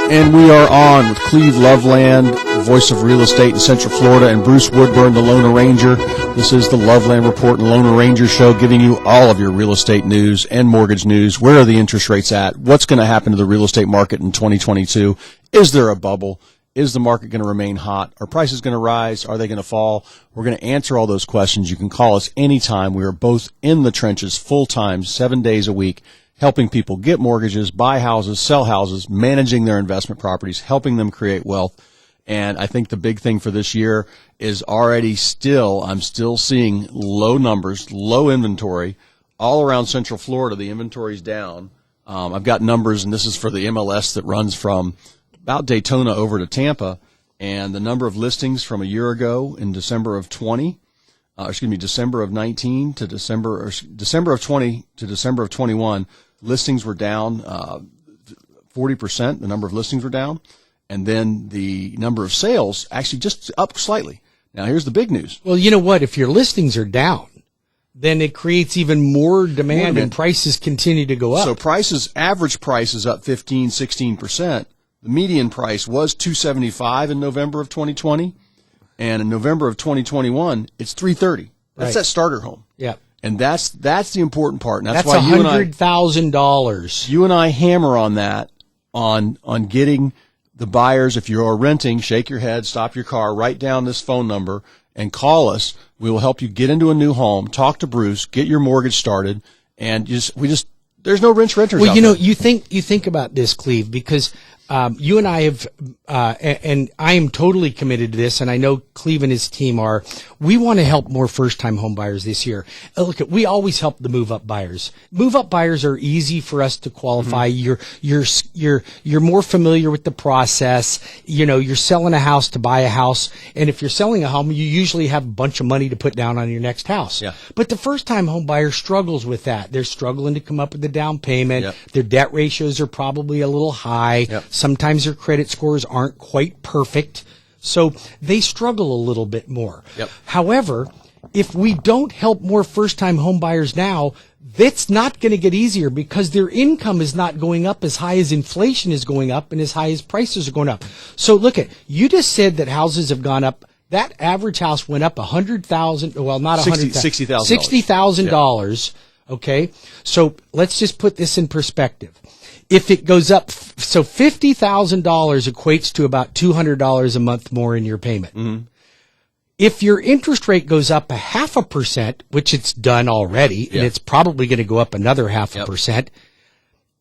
And we are on with Cleve, Loveland, voice of real estate in Central Florida, and Bruce Woodburn, the Loner Ranger. This is the Loveland Report and Loner Ranger Show, giving you all of your real estate news and mortgage news. Where are the interest rates at? What's going to happen to the real estate market in 2022? Is there a bubble? Is the market going to remain hot? Are prices going to rise? Are they going to fall? We're going to answer all those questions. You can call us anytime. We are both in the trenches full-time, 7 days a week, helping people get mortgages, buy houses, sell houses, managing their investment properties, helping them create wealth. And I think the big thing for this year is I'm still seeing low numbers, low inventory all around Central Florida. The inventory's down. I've got numbers, and this is for the MLS that runs from about Daytona over to Tampa, and the number of listings from a year ago in December of 19 to December of 20 to December of 21, listings were down 40%. The number of listings were down, and then the number of sales actually just up slightly. Now, here's the big news. Well, you know what? If your listings are down, then it creates even more demand, and prices continue to go up. So average price is up 16%. The median price was $275 in November of 2020, and in November of 2021, it's $330. That's that starter home. Yeah. And that's the important part. And that's why $100,000. You and I hammer on that, on getting the buyers. If you're renting, shake your head, stop your car, write down this phone number, and call us. We will help you get into a new home, talk to Bruce, get your mortgage started, and there's no renters out there. Well, you think about this, Cleve, because you and I have, and I am totally committed to this, and I know Cleve and his team are. We want to help more first-time home buyers this year. We always help the move-up buyers. Move-up buyers are easy for us to qualify. Mm-hmm. You're more familiar with the process. You're selling a house to buy a house, and if you're selling a home, you usually have a bunch of money to put down on your next house. Yeah. But the first-time home buyer struggles with that. They're struggling to come up with the down payment. Yep. Their debt ratios are probably a little high. Yep. Sometimes their credit scores aren't quite perfect, so they struggle a little bit more. Yep. However, if we don't help more first-time home buyers now, that's not going to get easier because their income is not going up as high as inflation is going up and as high as prices are going up. So you just said that houses have gone up. That average house went up $100,000. Well, not $100,000. $60,000. Okay. So let's just put this in perspective. If it goes up, so $50,000 equates to about $200 a month more in your payment. Mm-hmm. If your interest rate goes up 0.5%, which it's done already, and it's probably going to go up another 0.5%,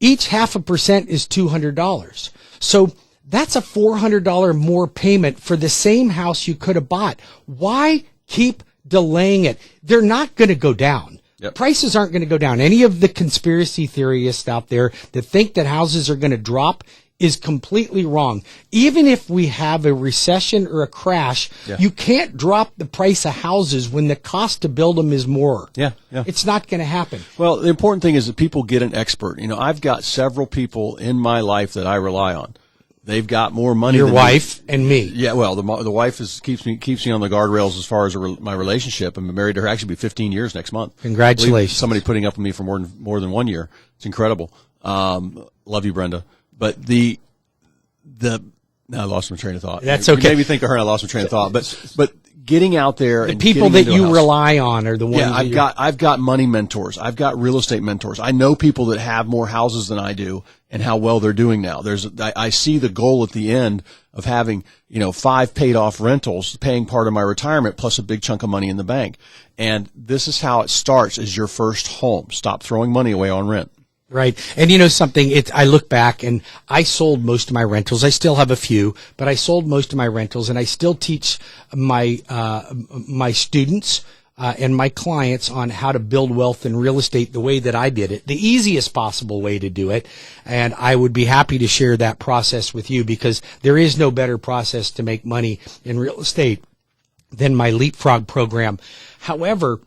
each 0.5% is $200. So that's a $400 more payment for the same house you could have bought. Why keep delaying it? They're not going to go down. Yep. Prices aren't going to go down. Any of the conspiracy theorists out there that think that houses are going to drop is completely wrong. Even if we have a recession or a crash, you can't drop the price of houses when the cost to build them is more. Yeah. It's not going to happen. Well, the important thing is that people get an expert. I've got several people in my life that I rely on. They've got more money. Your wife and me. Yeah, well, the wife keeps me on the guardrails as far as my relationship. I'm married to her. Actually, be 15 years next month. Congratulations! Somebody putting up with me for more than 1 year. It's incredible. Love you, Brenda. But now I lost my train of thought. That's okay. You made me think of her, and I lost my train of thought. But getting out there, the people that you rely on are the ones. Yeah, I've got money mentors. I've got real estate mentors. I know people that have more houses than I do, and how well they're doing now. I see the goal at the end of having 5 paid off rentals, paying part of my retirement plus a big chunk of money in the bank. And this is how it starts: as your first home. Stop throwing money away on rent. Right. And something, I look back and I sold most of my rentals. I still have a few, but I sold most of my rentals, and I still teach my students and my clients on how to build wealth in real estate the way that I did it, the easiest possible way to do it. And I would be happy to share that process with you, because there is no better process to make money in real estate than my Leapfrog program. However,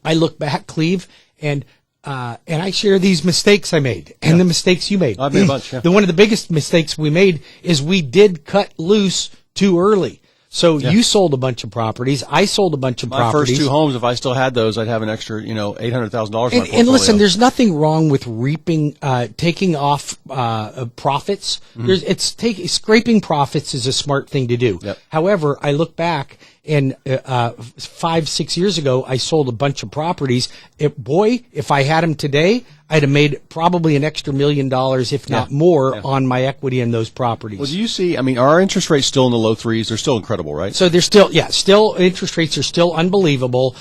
I look back, Cleve, and I share these mistakes I made and the mistakes you made. I've made a bunch. Yeah. One of the biggest mistakes we made is we did cut loose too early. So you sold a bunch of properties. I sold a bunch of My properties. first two homes, if I still had those, I'd have an extra, $800,000 in my portfolio. And listen, there's nothing wrong with reaping, taking off profits. Mm-hmm. Scraping profits is a smart thing to do. Yep. However, I look back and 5-6 years ago, I sold a bunch of properties. If I had them today, I'd have made probably an extra $1 million, if not more, on my equity in those properties. Well, do you see? I mean, are our interest rates still in the low threes? They're still incredible, right? So they're still interest rates are still unbelievable.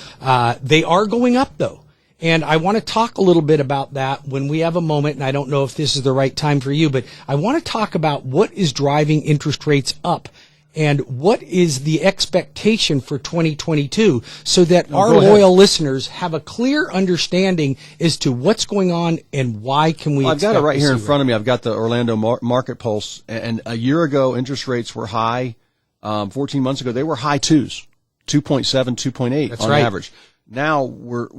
They are going up though. And I want to talk a little bit about that when we have a moment, and I don't know if this is the right time for you, but I want to talk about what is driving interest rates up and what is the expectation for 2022 so that our loyal listeners have a clear understanding as to what's going on and why can we I've got it right here in front of me. I've got the Orlando Market Pulse, and a year ago, interest rates were high. 14 months ago, they were high twos, 2.7, 2.8 on average. Now we're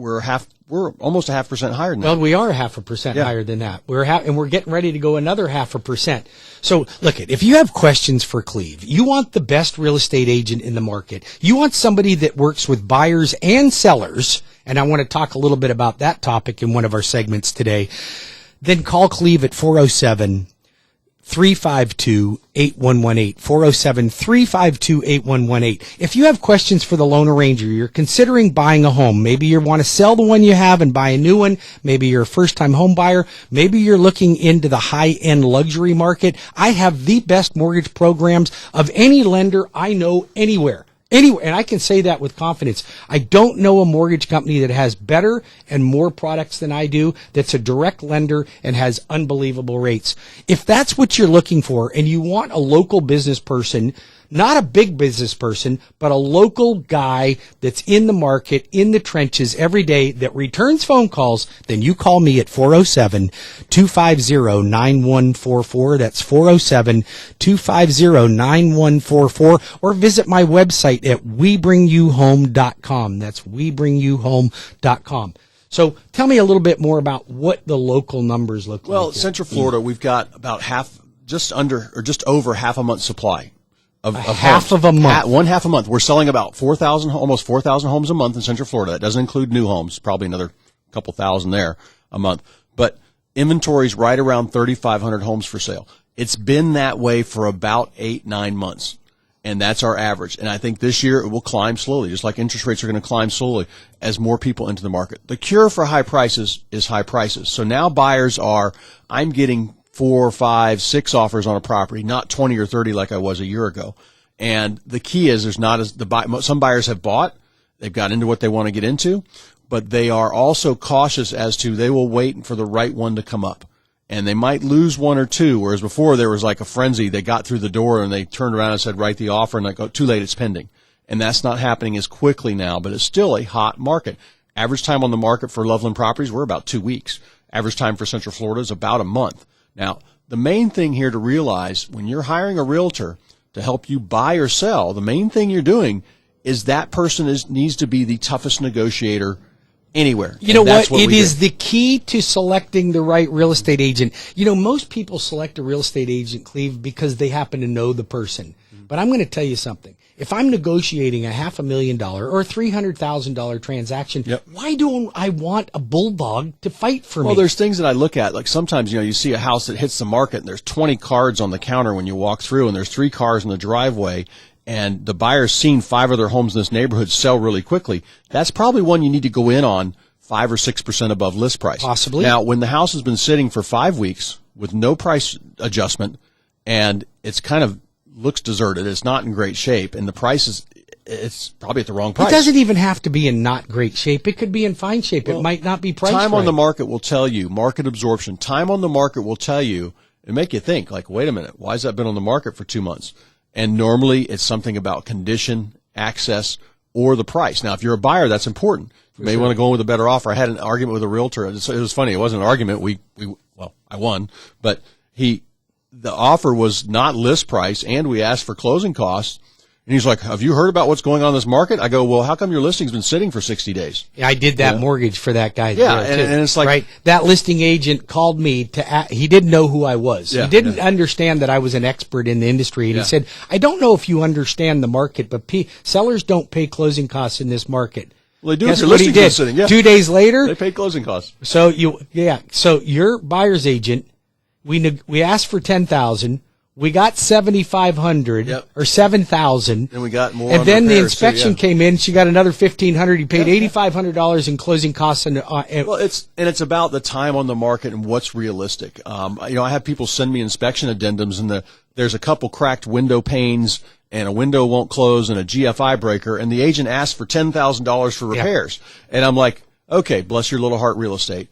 almost 0.5% higher than that. Well, we are 0.5% higher than that. And we're getting ready to go another 0.5%. So look, if you have questions for Cleve, you want the best real estate agent in the market. You want somebody that works with buyers and sellers. And I want to talk a little bit about that topic in one of our segments today. Then call Cleve at 407-352-8118, 407-352-8118. If you have questions for the loan arranger, you're considering buying a home, maybe you want to sell the one you have and buy a new one, maybe you're a first-time home buyer, maybe you're looking into the high-end luxury market, I have the best mortgage programs of any lender I know anywhere. And I can say that with confidence. I don't know a mortgage company that has better and more products than I do, that's a direct lender and has unbelievable rates. If that's what you're looking for and you want a local business person, not a big business person, but a local guy that's in the market, in the trenches every day that returns phone calls, then you call me at 407-250-9144. That's 407-250-9144. Or visit my website at webringyouhome.com. That's webringyouhome.com. So tell me a little bit more about what the local numbers look like. Well, Central Florida, we've got about just over half a month's supply. Of half homes. of a month. One half a month. We're selling about almost 4,000 homes a month in Central Florida. That doesn't include new homes, probably another couple thousand there a month. But inventory's right around 3,500 homes for sale. It's been that way for about 8-9 months. And that's our average. And I think this year it will climb slowly, just like interest rates are going to climb slowly as more people enter the market. The cure for high prices is high prices. So now buyers I'm getting 4, 5, 6 offers on a property, not 20 or 30 like I was a year ago. And the key is some buyers have bought, they've got into what they want to get into, but they are also cautious as to they will wait for the right one to come up. And they might lose one or two, whereas before there was like a frenzy. They got through the door and they turned around and said, write the offer, and too late, it's pending. And that's not happening as quickly now, but it's still a hot market. Average time on the market for Loveland properties, we're about 2 weeks. Average time for Central Florida is about a month. Now, the main thing here to realize when you're hiring a realtor to help you buy or sell, the main thing you're doing is that person needs to be the toughest negotiator anywhere. You know what? It is the key to selecting the right real estate agent. You know, most people select a real estate agent, Cleve, because they happen to know the person. But I'm going to tell you something. If I'm negotiating a $500,000 or $300,000 transaction, why don't I want a bulldog to fight for me? Well, there's things that I look at. Like sometimes, you see a house that hits the market and there's 20 cards on the counter when you walk through and there's 3 cars in the driveway and the buyer's seen 5 other homes in this neighborhood sell really quickly. That's probably one you need to go in on 5 or 6% above list price. Possibly. Now, when the house has been sitting for 5 weeks with no price adjustment and it's kind of looks deserted, it's not in great shape, and the price it's probably at the wrong price. It doesn't even have to be in not great shape. It could be in fine shape. Well, it might not be priced Time right. on the market will tell you, market absorption, time on the market will tell you, and make you think, like, wait a minute, why has that been on the market for 2 months? And normally it's something about condition, access, or the price. Now, if you're a buyer, that's important. You may want to go in with a better offer. I had an argument with a realtor. It was funny. It wasn't an argument. I won, but the offer was not list price, and we asked for closing costs, And he's like, have you heard about what's going on in this market? I go, well, how come your listing's been sitting for 60 days? Yeah, I did that mortgage for that guy. Yeah, there, and it's like, right. That listing agent called me he didn't know who I was. Yeah, he didn't understand that I was an expert in the industry. And Yeah. he said, I don't know if you understand the market, but sellers don't pay closing costs in this market. Well, they do Guess if your what he listing's been did? sitting. Yeah. 2 days later, They pay closing costs. so your buyer's agent, we asked for 10,000. We got 7,500 Yep. or 7,000. And we got more. And on then the repairs, too, inspection yeah. came in. She got another 1,500. He paid $8,500 in closing costs. Well, it's about the time on the market and what's realistic. I have people send me inspection addendums, and there's a couple cracked window panes, and a window won't close, and a GFI breaker, and the agent asked for $10,000 for repairs, and I'm like, okay, bless your little heart, real estate.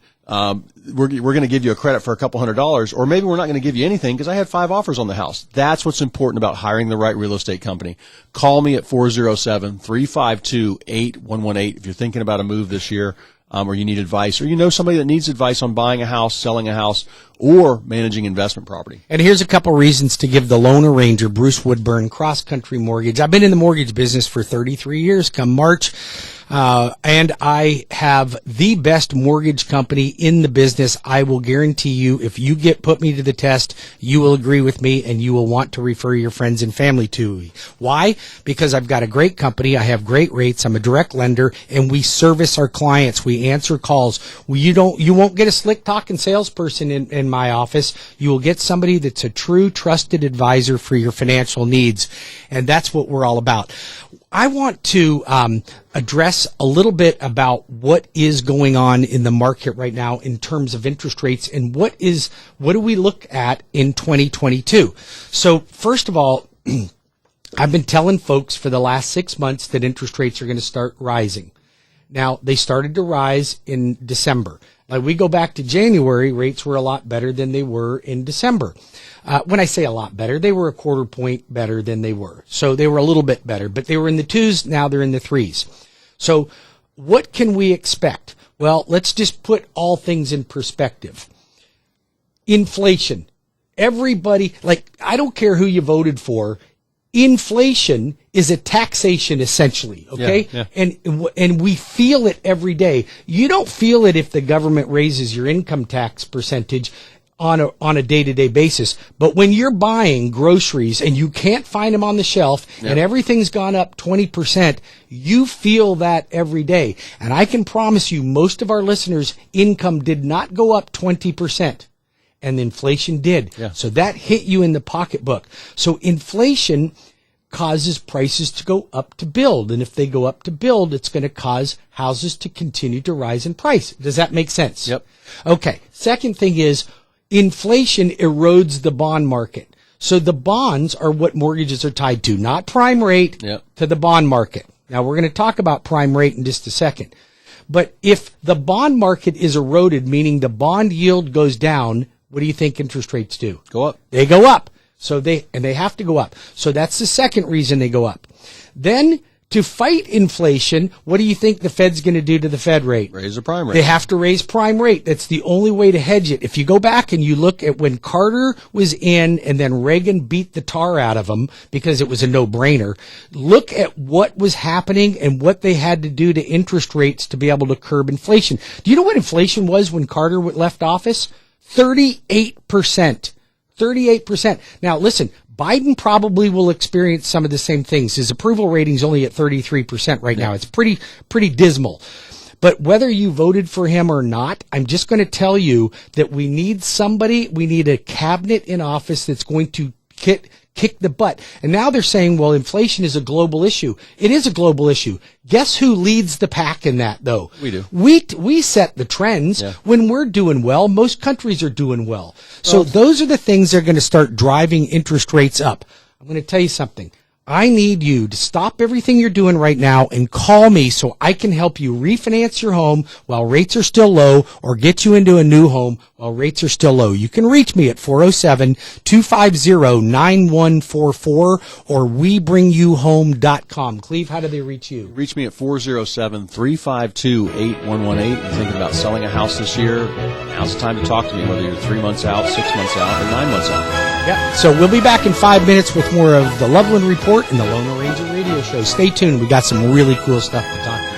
We're going to give you a credit for a couple $100, or maybe we're not going to give you anything because I had 5 offers on the house. That's what's important about hiring the right real estate company. Call me at 407-352-8118 if you're thinking about a move this year, or you need advice, or you know somebody that needs advice on buying a house, selling a house, or managing investment property. And here's a couple reasons to give the loan arranger, Bruce Woodburn, CrossCountry Mortgage. I've been in the mortgage business for 33 years come March. And I have the best mortgage company in the business. I will guarantee you, if you put me to the test, you will agree with me and you will want to refer your friends and family to me. Why? Because I've got a great company. I have great rates. I'm a direct lender, and we service our clients. We answer calls. You won't get a slick talking salesperson in my office. You will get somebody that's a true trusted advisor for your financial needs. And that's what we're all about. I want to address a little bit about what is going on in the market right now in terms of interest rates, and what do we look at in 2022. So first of all, I've been telling folks for the last 6 months that interest rates are going to start rising. Now, they started to rise in December. Like we go back to January, rates were a lot better than they were in December. When I say a lot better, they were a quarter point better than they were. So they were a little bit better, but they were in the 2s. Now they're in the 3s. So what can we expect? Well, let's just put all things in perspective. Inflation. Everybody, I don't care who you voted for. Inflation is a taxation essentially, okay? Yeah. And we feel it every day. You don't feel it if the government raises your income tax percentage on a day-to-day basis. But when you're buying groceries and you can't find them on the shelf and everything's gone up 20%, you feel that every day. And I can promise you most of our listeners' income did not go up 20%. And inflation did. Yeah. So that hit you in the pocketbook. So inflation causes prices to go up to build. And if they go up to build, it's going to cause houses to continue to rise in price. Does that make sense? Yep. Okay. Second thing is inflation erodes the bond market. So the bonds are what mortgages are tied to, not prime rate, to the bond market. Now we're going to talk about prime rate in just a second. But if the bond market is eroded, meaning the bond yield goes down, what do you think interest rates do? Go up. They go up. So they have to go up. So that's the second reason they go up. Then to fight inflation, what do you think the Fed's going to do to the Fed rate? Raise the prime rate. They have to raise prime rate. That's the only way to hedge it. If you go back and you look at when Carter was in and then Reagan beat the tar out of him because it was a no-brainer, look at what was happening and what they had to do to interest rates to be able to curb inflation. Do you know what inflation was when Carter left office? 38%. 38%. Now, listen, Biden probably will experience some of the same things. His approval rating's only at 33% right now. It's pretty dismal. But whether you voted for him or not, I'm just going to tell you that we need a cabinet in office that's going to kick the butt. And now they're saying, well, inflation is a global issue. It is a global issue. Guess who leads the pack in that, though? We do. We set the trends. Yeah. When we're doing well, most countries are doing well. So those are the things that are going to start driving interest rates up. I'm going to tell you something. I need you to stop everything you're doing right now and call me so I can help you refinance your home while rates are still low, or get you into a new home while rates are still low. You can reach me at 407-250-9144 or WeBringYouHome.com. Cleve, how do they reach you? Reach me at 407-352-8118. You're thinking about selling a house this year? Now's the time to talk to me, whether you're 3 months out, 6 months out, or 9 months out. Yeah. So we'll be back in 5 minutes with more of the Loveland Report and the Lone Ranger Radio Show. Stay tuned. We got some really cool stuff to talk about.